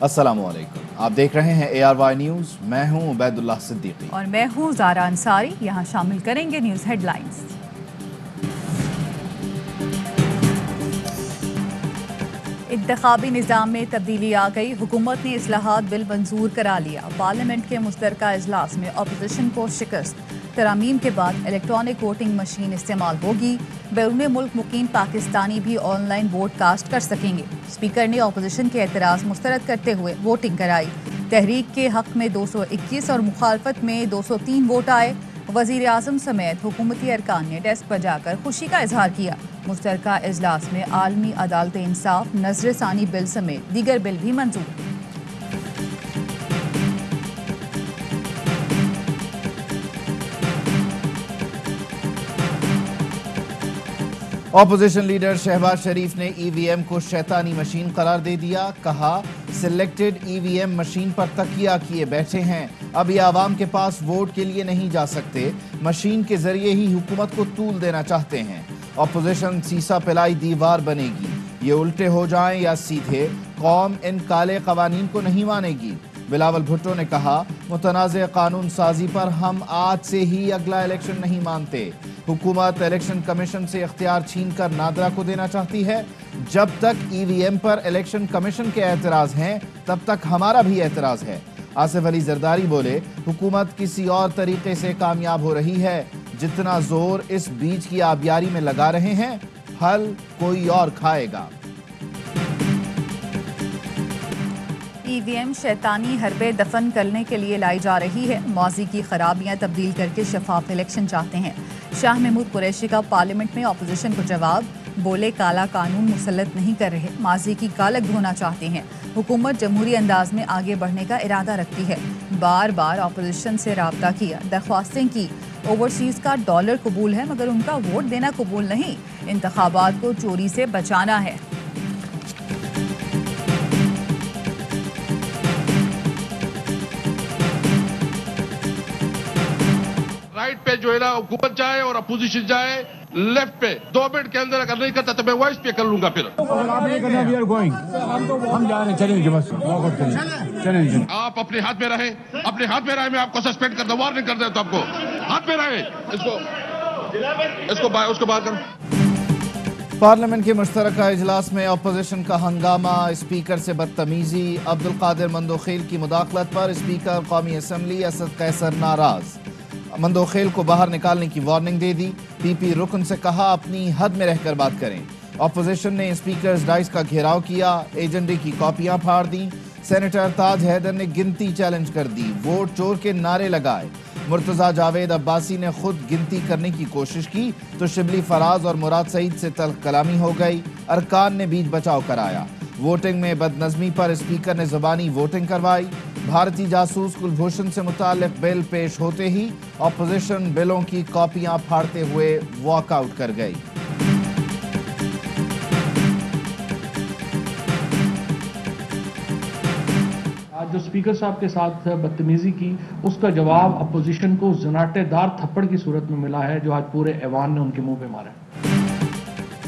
अस्सलामुअलैकुम, आप देख रहे हैं ARY न्यूज़। मैं हूं उबैदुल्लाह सिद्दीकी और मैं हूं ज़ारा अंसारी। यहाँ शामिल करेंगे न्यूज़ हेडलाइंस। इंतखाबी निज़ाम में तब्दीली आ गई, हुकूमत ने इस्लाहात बिल मंजूर करा लिया। पार्लियामेंट के मुश्तरका इजलास में अपोजिशन को शिकस्त। तरामीम के बाद इलेक्ट्रॉनिक वोटिंग मशीन इस्तेमाल होगी। बैरून मुल्क मुकीम पाकिस्तानी भी ऑनलाइन वोट कास्ट कर सकेंगे। स्पीकर ने अपोजिशन के एतराज़ मुस्तरद करते हुए वोटिंग कराई। तहरीक के हक में 221 और मुखालफत में 203 वोट आए। वज़ीर आज़म समेत हुकूमती अरकान ने डेस्क पर जाकर खुशी का इजहार किया। मुश्तरका इजलास में आलमी अदालत इंसाफ नजर सानी बिल समेत दीगर बिल भी मंजूर। ऑपोजिशन लीडर शहबाज शरीफ ने EVM को शैतानी मशीन करार दे दिया। कहा, सिलेक्टेड EVM मशीन पर तकिया किए बैठे हैं, अब ये आवाम के पास वोट के लिए नहीं जा सकते, मशीन के जरिए ही हुकूमत को तूल देना चाहते हैं। ऑपोजिशन सीसा पिलाई दीवार बनेगी, ये उल्टे हो जाएं या सीधे, कौम इन काले कवानीन को नहीं मानेगी। बिलावल भुट्टो ने कहा, मुतनाज़ कानून साजी पर हम आज से ही अगला इलेक्शन नहीं मानते। हुकूमत इलेक्शन कमीशन से इख्तियार छीन कर नादरा को देना चाहती है। जब तक EVM पर इलेक्शन कमीशन के एतराज़ हैं, तब तक हमारा भी एतराज़ है। आसिफ अली जरदारी बोले, हुकूमत किसी और तरीके से कामयाब हो रही है। जितना जोर इस बीज की आबियारी में लगा रहे हैं, फल कोई और खाएगा। EVM शैतानी हरबे दफन करने के लिए लाई जा रही है। माजी की खराबियां तब्दील करके शफाफ इलेक्शन चाहते हैं। शाह महमूद कुरैशी का पार्लियामेंट में अपोजिशन को जवाब, बोले काला कानून मुसल्लत नहीं कर रहे, माजी की कालक धोना चाहते हैं। हुकूमत जमहूरी अंदाज में आगे बढ़ने का इरादा रखती है। बार बार अपोजिशन से राब्ता किया, दरख्वास्तें की। ओवरसीज का डॉलर कबूल है मगर उनका वोट देना कबूल नहीं। इंतखाबात को चोरी से बचाना है। राइट पे जो है ना हुकूमत जाए और अपोजिशन जाए लेफ्ट पे 2 मिनट के अंदर, अगर नहीं करता तो मैं वॉइस पे कर लूंगा। फिर अगर आप नहीं करना, वी आर गोइंग, हम जा रहे हैं, चलेंगे बस, चलेंगे। आप अपने हाथ में रहे, अपने हाथ में रहे, मैं आपको सस्पेंड कर दूं, वार्निंग कर देता हूं आपको। हाथ में रहे, उसको बाहर करो। पार्लियामेंट के मुश्तरका इजलास में अपोजिशन का हंगामा, स्पीकर से बदतमीजी। अब्दुल कादिर मंदोखेल की मुदाखलत पर स्पीकर कौमी असम्बली असद कैसर नाराज। मंदोखेल को बाहर निकालने की वार्निंग दे दी। PP रुकन से कहा, अपनी हद में रहकर बात करें। अपोजिशन ने स्पीकर डाइस का घेराव किया, एजेंडे की कॉपियां फाड़ दी। सेनेटर ताज हैदर ने गिनती चैलेंज कर दी, वोट चोर के नारे लगाए। मुर्तजा जावेद अब्बासी ने खुद गिनती करने की कोशिश की तो शिबली फराज और मुराद सईद से तल्ख कलामी हो गई। अरकान ने बीच बचाव कराया। वोटिंग में बदनज़मी पर स्पीकर ने ज़बानी वोटिंग करवाई। भारतीय जासूस कुलभूषण से मुताल्लिक बिल पेश होते ही अपोजिशन बिलों की कॉपियां फाड़ते हुए वॉकआउट कर गई। आज जो स्पीकर साहब के साथ बदतमीजी की, उसका जवाब अपोजिशन को जनाटेदार थप्पड़ की सूरत में मिला है, जो आज पूरे ऐवान ने उनके मुंह पे मारा है।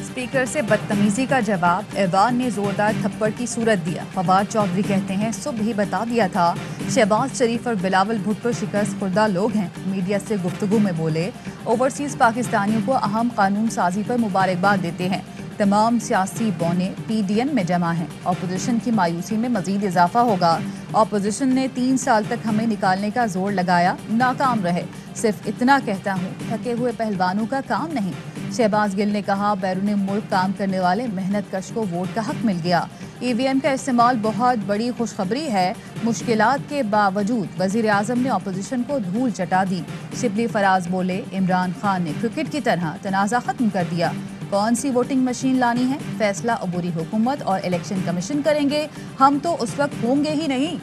स्पीकर से बदतमीजी का जवाब, ऐवान ने जोरदार थप्पड़ की सूरत दिया। फवाद चौधरी कहते हैं, सुबह ही बता दिया था। शहबाज शरीफ और बिलावल भुट्टो शिकस्त खुर्दा लोग हैं। मीडिया से गुफ्तगू में बोले, ओवरसीज पाकिस्तानियों को अहम कानून साजी पर मुबारकबाद देते हैं। तमाम सियासी बौने PDM में जमा हैं। अपोजिशन की मायूसी में मजीद इजाफा होगा। अपोजिशन ने 3 साल तक हमें निकालने का जोर लगाया, नाकाम रहे। सिर्फ इतना कहता हूँ, थके हुए पहलवानों का काम नहीं। शहबाज गिल ने कहा, बैरून मुल्क काम करने वाले मेहनत कश को वोट का हक मिल गया। EVM का इस्तेमाल बहुत बड़ी खुशखबरी है। मुश्किलात के बावजूद वजीर आजम ने अपोजिशन को धूल चटा दी। शिबली फराज बोले, इमरान खान ने क्रिकेट की तरह तनाज़ा खत्म कर दिया। कौन सी वोटिंग मशीन लानी है, फैसला अबूरी हुकूमत और इलेक्शन कमीशन करेंगे, हम तो उस वक्त होंगे ही नहीं।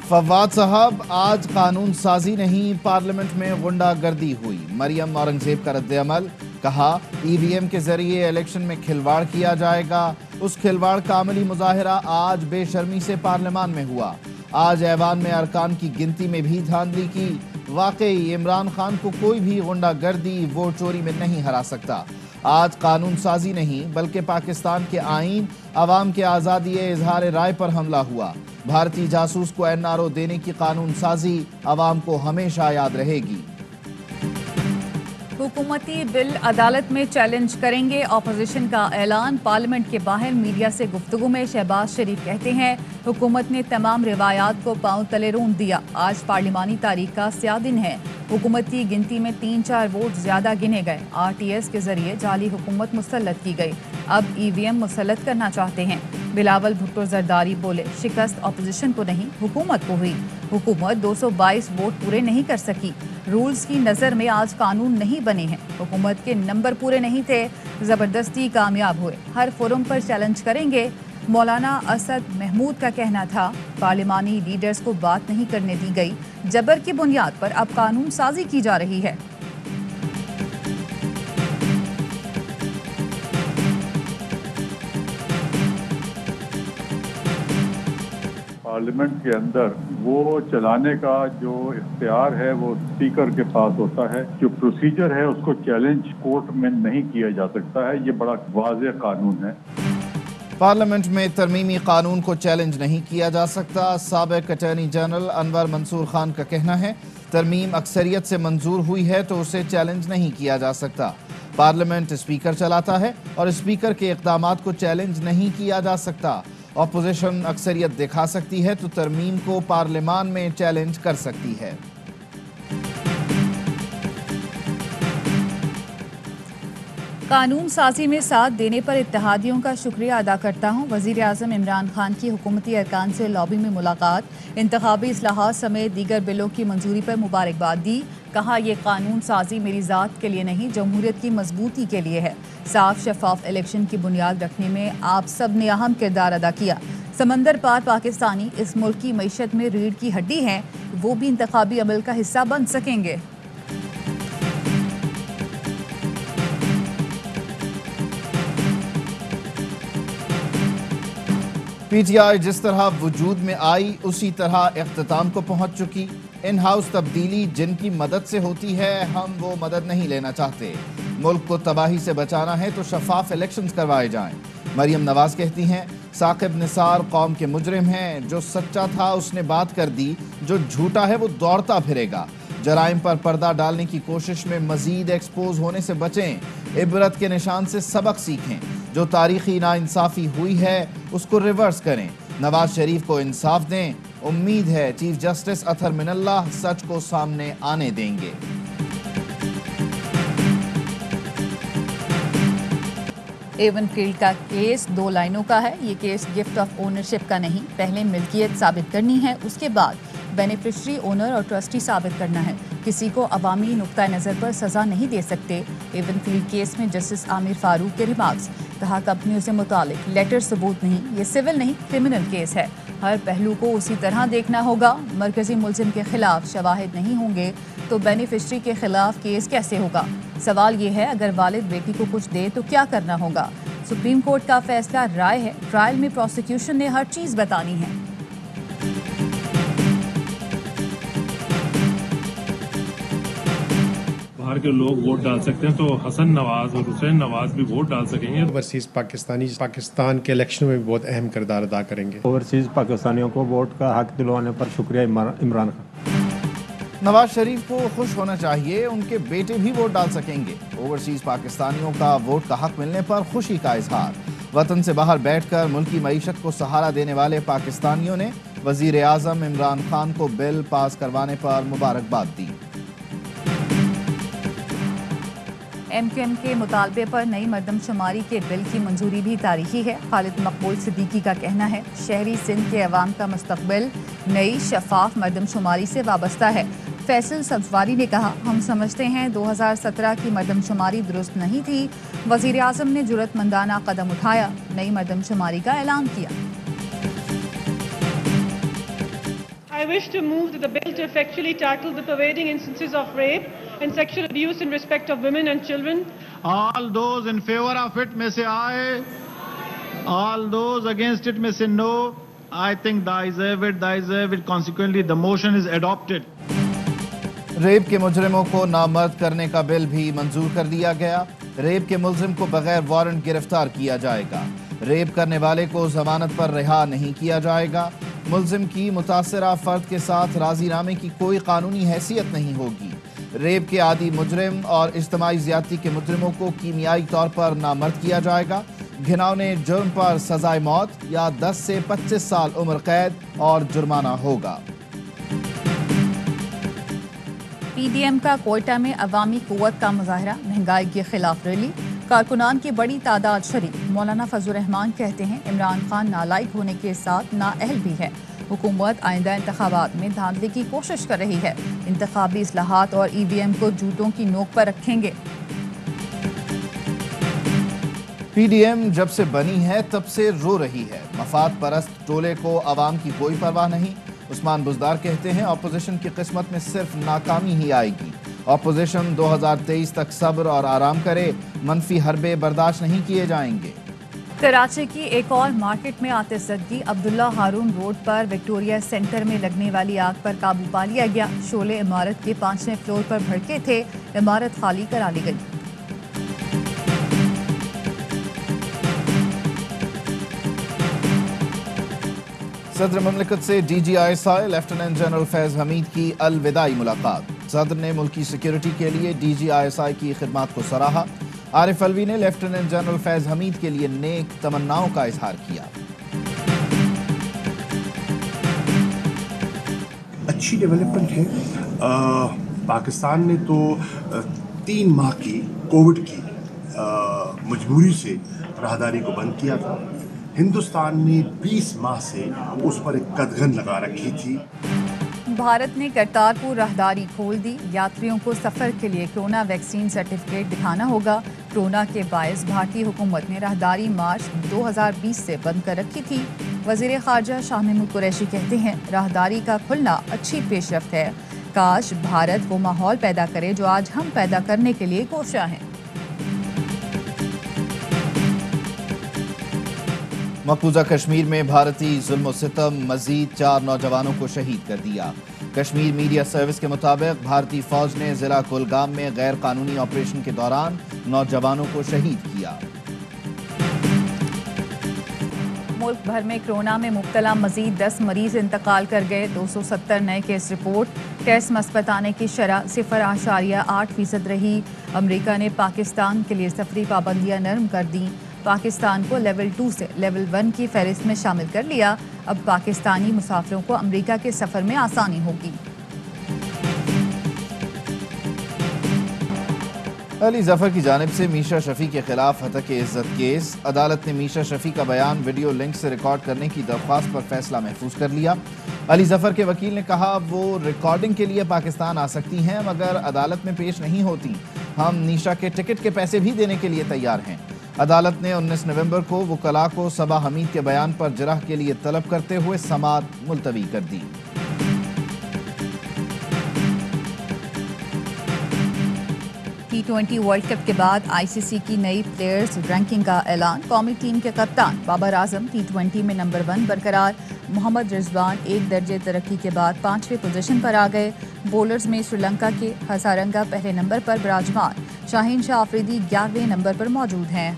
फवाद साहब, आज कानून साजी नहीं, पार्लियामेंट में गुंडागर्दी हुई। मरियम औरंगजेब का रद्द-ए-अमल। कहा, EVM के जरिए इलेक्शन में खिलवाड़ किया जाएगा। उस खिलवाड़ का अमली मुजाहिरा आज बेशर्मी से पार्लियामान में हुआ। آج ایوان میں ارکان کی گنتی میں بھی دھاندلی کی. واقعی عمران خان کو کوئی بھی غنڈہ گردی ووٹ چوری میں نہیں ہرا سکتا. آج قانون سازی نہیں بلکہ پاکستان کے آئین عوام کے آزادی اظہار رائے پر حملہ ہوا. بھارتی جاسوس کو NRO دینے کی قانون سازی عوام کو ہمیشہ یاد رہے گی. حکومتی بل عدالت میں چیلنج کریں گے، اپوزیشن کا اعلان. پارلیمنٹ کے باہر میڈیا سے گفتگو میں شہباز شریف کہتے ہیں حکومت نے تمام روایات کو پاؤں تلے رونت دیا. آج پارلیمانی تاریخ کا سیاہ دن ہے. حکومتی گنتی میں 3-4 ووٹ زیادہ گنے گئے. RTS کے ذریعے جعلی حکومت مسلط کی گئی. اب EVM مسلط کرنا چاہتے ہیں. بلاول بھٹو زرداری بولے شکست اپوزیشن کو نہیں حکومت کو ہوئی. حکومت 222 ووٹ پورے نہیں کر سکی. رولز کی نظر میں آج قانون نہیں بنے ہیں. حکومت کے نمبر پورے نہیں تھے، زبردستی کامیاب ہوئے. ہر فورم پر چیلنج کریں گے. مولانا اسد محمود کا کہنا تھا پارلیمانی لیڈرز کو بات نہیں کرنے دی گئی. جبر کی بنیاد پر اب قانون سازی کی جا رہی ہے. پارلیمنٹ کے اندر وہ چلانے کا جو اختیار ہے وہ اسپیکر کے پاس ہوتا ہے. جو پروسیجر ہے اس کو چیلنج کورٹ میں نہیں کیا جا سکتا ہے. یہ بڑا واضح قانون ہے. پارلیمنٹ میں ترمیمی قانون کو چیلنج نہیں کیا جا سکتا. سابق اٹارنی جنرل انور منصور خان کا کہنا ہے ترمیم اکثریت سے منظور ہوئی ہے تو اسے چیلنج نہیں کیا جا سکتا. پارلیمنٹ اسپیکر چلاتا ہے اور اسپیکر کے اقدامات کو چیلنج نہیں کیا جا سکتا. اپوزیشن اکثریت دکھا سکتی ہے تو ترمیم کو پارلیمان میں چیلنج کر سکتی ہے. قانون سازی میں ساتھ دینے پر اتحادیوں کا شکریہ ادا کرتا ہوں. وزیر اعظم عمران خان کی حکومتی ارکان سے لابی میں ملاقات. انتخابی اصلاحات سمیت دیگر بلوں کی منظوری پر مبارکباد دی. کہا یہ قانون سازی میری ذات کے لیے نہیں جمہوریت کی مضبوطی کے لیے ہے. صاف شفاف الیکشن کی بنیاد رکھنے میں آپ سب نے اہم کردار ادا کیا. سمندر پار پاکستانی اس ملک کی معیشت میں ریڑھ کی ہڈی ہیں. وہ بھی انتخابی عمل کا حصہ بن سکیں گے. PTI جس طرح وجود میں آئی اسی طرح اختتام کو پہنچ چکی. ان ہاؤس تبدیلی جن کی مدد سے ہوتی ہے ہم وہ مدد نہیں لینا چاہتے. ملک کو تباہی سے بچانا ہے تو شفاف الیکشنز کروائے جائیں. مریم نواز کہتی ہیں ثاقب نثار قوم کے مجرم ہیں. جو سچا تھا اس نے بات کر دی، جو جھوٹا ہے وہ دوڑتا پھرے گا. جرائم پر پردہ ڈالنے کی کوشش میں مزید ایکسپوز ہونے سے بچیں. عبرت کے نشان سے سبق سیکھیں. جو تاریخی ناانصافی ہوئی ہے اس کو ریورس کریں. نواز شریف کو انصاف دیں. امید ہے چیف جسٹس اطہر من اللہ سچ کو سامنے آنے دیں گے. ایون فیلڈ کا کیس 2 لائنوں کا ہے. یہ کیس گفٹ آف اونرشپ کا نہیں. پہلے ملکیت ثابت کرنی ہے، اس کے بعد بینیفیشری اونر اور ٹرسٹی ثابت کرنا ہے. کسی کو عوامی نقطہ نظر پر سزا نہیں دے سکتے. ایون فیلڈ کیس میں جسٹس عامر فاروق کے ریمارکس. کہا کمپنیوں سے متعلق لیٹر ثبوت نہیں، یہ سول نہیں کرمنل کیس ہے. ہر پہلو کو اسی طرح دیکھنا ہوگا. مرکزی ملزم کے خلاف شواہد نہیں ہوں گے تو بینیفیشری کے خلاف کیس کیسے ہوگا؟ سوال یہ ہے اگر والد بیٹی کو کچھ دے تو کیا کرنا ہوگا؟ سپریم کورٹ کا فیصلہ رائے ہے. ٹرائل میں پروسیکیوشن نے ہر چیز بتانی ہے. باہر کے لوگ ووٹ ڈال سکتے ہیں تو حسن نواز اور حسین نواز بھی ووٹ ڈال سکیں گے. اوورسیز پاکستانی پاکستان کے الیکشن میں بھی بہت اہم کردار ادا کریں گے. اوورسیز پاکستانیوں کو ووٹ کا حق دلوانے پر شکریہ عمران خان. نواز شریف کو خوش ہونا چاہیے، ان کے بیٹے بھی ووٹ ڈال سکیں گے. اوورسیز پاکستانیوں کا ووٹ کا حق ملنے پر خوشی کا اظہار. وطن سے باہر بیٹھ کر ملکی معیشت کو سہارا دینے والے پاکستانیوں نے وزیر اعظم عمران خان کو بل پاس کروانے پر مبارکباد دی. MQM کے مطالبے پر نئی مردم شماری کے بل کی منظوری بھی تاریخی ہے. خالد مقبول صدیقی کا کہنا ہے شہری سندھ کے عوام کا مستقبل نئی شفاف مردم شماری سے وابستہ ہے. فیصل سبزواری نے کہا ہم سمجھتے ہیں 2017 کی مردم شماری درست نہیں تھی. وزیر اعظم نے جرأت مندانہ قدم اٹھایا، نئی مردم شماری کا اعلان کیا. I wish to move to the bill to effectually tackle the pervading instances of rape and sexual abuse in respect of women and children. All those in favor of it may say aye. All those against it may say no. I think they deserve it. Consequently, the motion is adopted. Rape के मुजरिमों को नामर्द करने का bill भी मंजूर कर दिया गया। Rape के मुलजिम को बगैर वारंट गिरफ्तार किया जाएगा। रेप करने वाले को जमानत पर रिहा नहीं किया जाएगा। मुलजिम की मुतासरा फर्द के साथ राजीनामे की कोई कानूनी हैसियत नहीं होगी। रेप के आदी मुजरिम और इज्तिमाई ज़्यादती के मुजरिमों को कीमियाई तौर पर नामर्द किया जाएगा। घिनौने जुर्म पर सजाए मौत या 10 से 25 साल उम्र कैद और जुर्माना होगा। पीडीएम का कोयटा में अवामी कुव्वत का मुजाहरा, महंगाई के खिलाफ रैली, कारकुनान की बड़ी तादाद शरीक। मौलाना फजल रहमान कहते हैं इमरान खान नालायक होने के साथ नाअहल भी है। हुकूमत आइंदा इंतखाबात में धांधली की कोशिश कर रही है। इंतखाबी इस्लाहात और ईवीएम को जूतों की नोक पर रखेंगे। पीडीएम जब से बनी है तब से रो रही है। मफाद परस्त टोले को आवाम की कोई परवाह नहीं। उस्मान बुजदार कहते हैं अपोजिशन की किस्मत में सिर्फ नाकामी ही आएगी। अपोजिशन 2023 तक सब्र और आराम करे, मनफी हरबे बर्दाश्त नहीं किए जाएंगे। कराची की एक और मार्केट में आतिशज़दगी। अब्दुल्ला हारून रोड पर विक्टोरिया सेंटर में लगने वाली आग पर काबू पा लिया गया। शोले इमारत के 5वें फ्लोर पर भड़के थे। इमारत खाली करा ली गई। सदर ममलिकत से DGISI lieutenant general Faiz Hamid की अलविदाई मुलाकात। सदर ने मुल्की सिक्योरिटी के लिए DGISI की खिदमत को सराहा। आरिफ अलवी ने लेफ्टिनेंट जनरल फैज हमीद के लिए नेक तमन्नाओं का इजहार किया। अच्छी डेवलपमेंट है। पाकिस्तान ने तो 3 माह की कोविड की मजबूरी से राहदारी को बंद किया था। हिंदुस्तान ने 20 माह से उस पर एक कदगन लगा रखी थी। भारत ने करतारपुर राहदारी खोल दी। यात्रियों को सफर के लिए कोरोना वैक्सीन सर्टिफिकेट दिखाना होगा। कोरोना के बायस भारतीय हुकूमत ने राहदारी मार्च 2020 से बंद कर रखी थी। वजीर खारजा शाह महमूद कुरैशी कहते हैं राहदारी का खुलना अच्छी पेशरफ्त है। काश भारत वो माहौल पैदा करे जो आज हम पैदा करने के लिए कोशिश हैं। मकबूजा कश्मीर में भारतीय जुल्म सितम, मजीद 4 नौजवानों को शहीद कर दिया। कश्मीर मीडिया सर्विस के मुताबिक भारतीय फौज ने जिला कुलगाम में गैर कानूनी ऑपरेशन के दौरान नौजवानों को शहीद किया। मुल्क भर में कोरोना में मुब्तला मजीद 10 मरीज इंतकाल कर गए। 270 नए केस रिपोर्ट। टेस्ट मस्बत आने की शरह 0.8% रही। अमेरिका ने पाकिस्तान के लिए सफरी पाबंदियां नरम कर दी। पाकिस्तान को लेवल 2 से लेवल 1 की फहरिस्त में शामिल कर लिया। अब पाकिस्तानी मुसाफिरों को अमेरिका के सफर में आसानी होगी। अली जफर की जानिब से मीशा शफी के खिलाफ हतक इज्जत केस। अदालत ने मीशा शफी का बयान वीडियो लिंक से रिकॉर्ड करने की दरख्वास्त पर फैसला महफूज कर लिया। अली जफर के वकील ने कहा वो रिकॉर्डिंग के लिए पाकिस्तान आ सकती हैं मगर अदालत में पेश नहीं होती। हम नीशा के टिकट के पैसे भी देने के लिए तैयार हैं। अदालत ने 19 नवंबर को वकला को सबा हमीद के बयान पर जरह के लिए तलब करते हुए समाअत मुलतवी कर दी। T20 वर्ल्ड कप के बाद ICC की नई प्लेयर्स रैंकिंग का ऐलान। कौमी टीम के कप्तान बाबर आजम T20 में नंबर 1 बरकरार। मोहम्मद रिजवान 1 दर्जे तरक्की के बाद 5वें पोजीशन पर आ गए। बॉलर्स में श्रीलंका के हसारंगा पहले नंबर पर विराजमान। शाहीन शाह आफरीदी 11वें नंबर पर मौजूद हैं।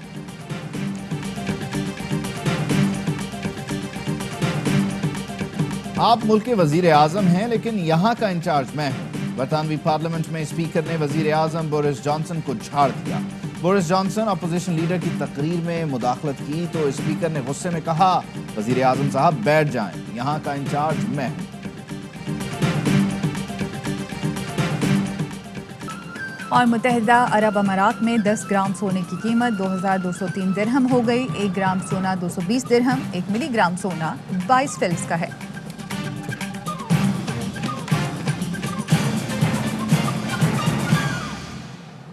आप मुल्क के वजीर आजम हैं लेकिन यहाँ का इंचार्ज मैं हूँ। बरतानवी पार्लियामेंट में स्पीकर ने वजीर आजम बोरिस जॉनसन को झाड़ दिया। बोरिस जॉनसन अपोजिशन लीडर की तकरीर में मुदाखलत की तो स्पीकर ने गुस्से में कहा वजीर आजम साहब बैठ जाएं, यहाँ का इंचार्ज मैं हूँ। और मुत्तहिदा अरब अमारात में 10 ग्राम सोने की कीमत 2203 दिरहम हो गई। 1 ग्राम सोना 220 दिरहम। 1 मिलीग्राम सोना 22 फिल्स का है।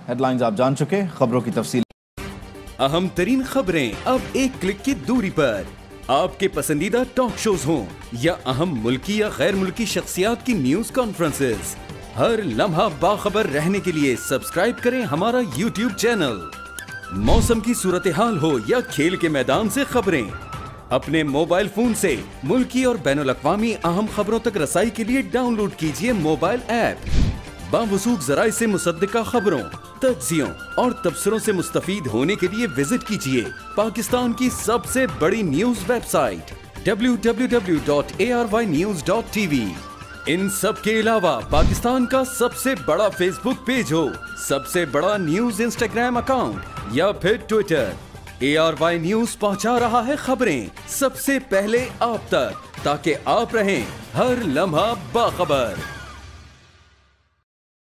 हेडलाइंस आप जान चुके, खबरों की तफसील। अहम तरीन खबरें अब एक क्लिक की दूरी पर। आपके पसंदीदा टॉक शोज हों या अहम मुल्की या गैर मुल्की शख्सियात की न्यूज कॉन्फ्रेंसेस, हर लम्हा बाखबर रहने के लिए सब्सक्राइब करें हमारा YouTube चैनल। मौसम की सूरत हाल हो या खेल के मैदान से खबरें, अपने मोबाइल फोन से मुल्की और बैनुल-अक़वामी अहम खबरों तक रसाई के लिए डाउनलोड कीजिए मोबाइल ऐप। बावसूख ज़राए से मुसद्दिका खबरों, तज्ज़ियों और तबसरों से मुस्तफीद होने के लिए विजिट कीजिए पाकिस्तान की सबसे बड़ी न्यूज वेबसाइट www.arYnews.tv। इन सब के अलावा पाकिस्तान का सबसे बड़ा फेसबुक पेज हो, सबसे बड़ा न्यूज इंस्टाग्राम अकाउंट या फिर ट्विटर, ARY न्यूज पहुंचा रहा है खबरें सबसे पहले आप तक, ताकि आप रहें हर लम्हा बाखबर।